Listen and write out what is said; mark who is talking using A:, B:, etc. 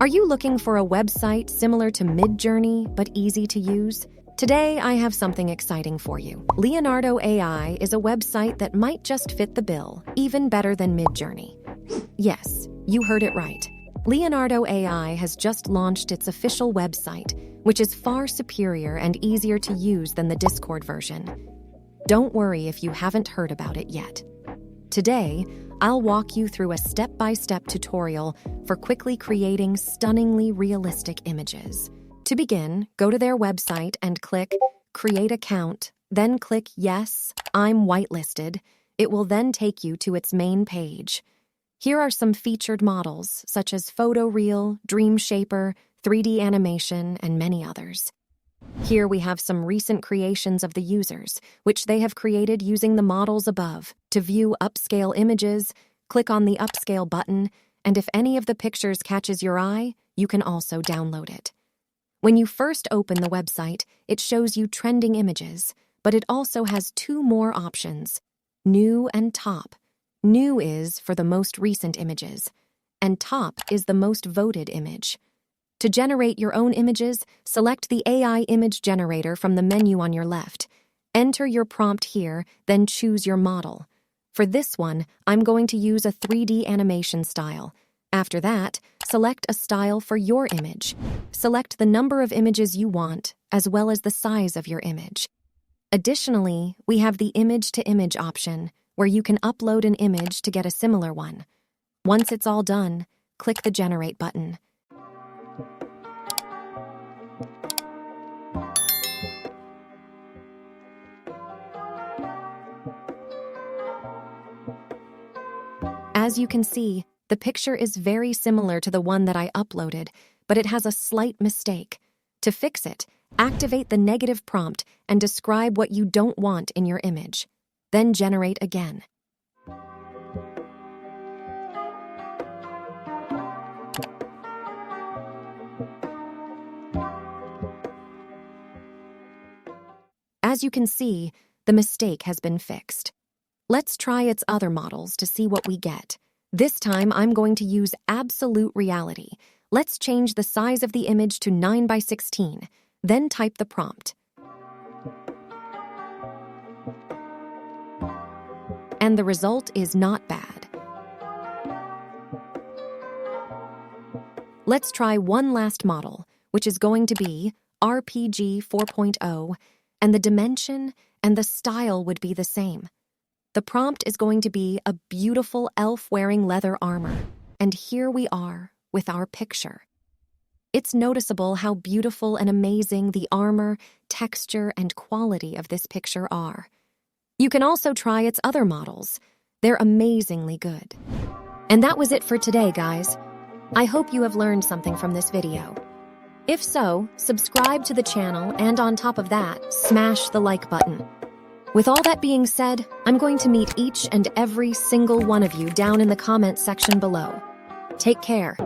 A: Are you looking for a website similar to Midjourney but easy to use? Today, I have something exciting for you. Leonardo.AI is a website that might just fit the bill, even better than Midjourney. Yes, you heard it right. Leonardo.AI has just launched its official website, which is far superior and easier to use than the Discord version. Don't worry if you haven't heard about it yet. Today, I'll walk you through a step-by-step tutorial for quickly creating stunningly realistic images. To begin, go to their website and click Create Account, then click Yes, I'm whitelisted. It will then take you to its main page. Here are some featured models, such as Photoreal, Dream Shaper, 3D animation, and many others. Here we have some recent creations of the users, which they have created using the models above. To view upscale images, click on the Upscale button, and if any of the pictures catches your eye, you can also download it. When you first open the website, it shows you trending images, but it also has two more options, New and Top. New is for the most recent images, and Top is the most voted image. To generate your own images, select the AI image generator from the menu on your left. Enter your prompt here, then choose your model. For this one, I'm going to use a 3D animation style. After that, select a style for your image. Select the number of images you want, as well as the size of your image. Additionally, we have the image-to-image option, where you can upload an image to get a similar one. Once it's all done, click the Generate button. As you can see, the picture is very similar to the one that I uploaded, but it has a slight mistake. To fix it, activate the negative prompt and describe what you don't want in your image. Then generate again. As you can see, the mistake has been fixed. Let's try its other models to see what we get. This time, I'm going to use absolute reality. Let's change the size of the image to 9:16, then type the prompt. And the result is not bad. Let's try one last model, which is going to be RPG 4.0, and the dimension and the style would be the same. The prompt is going to be a beautiful elf wearing leather armor, and here we are with our picture. It's noticeable how beautiful and amazing the armor, texture, and quality of this picture are. You can also try its other models. They're amazingly good. And that was it for today, guys. I hope you have learned something from this video. If so, subscribe to the channel, and on top of that, smash the like button. With all that being said, I'm going to meet each and every single one of you down in the comment section below. Take care.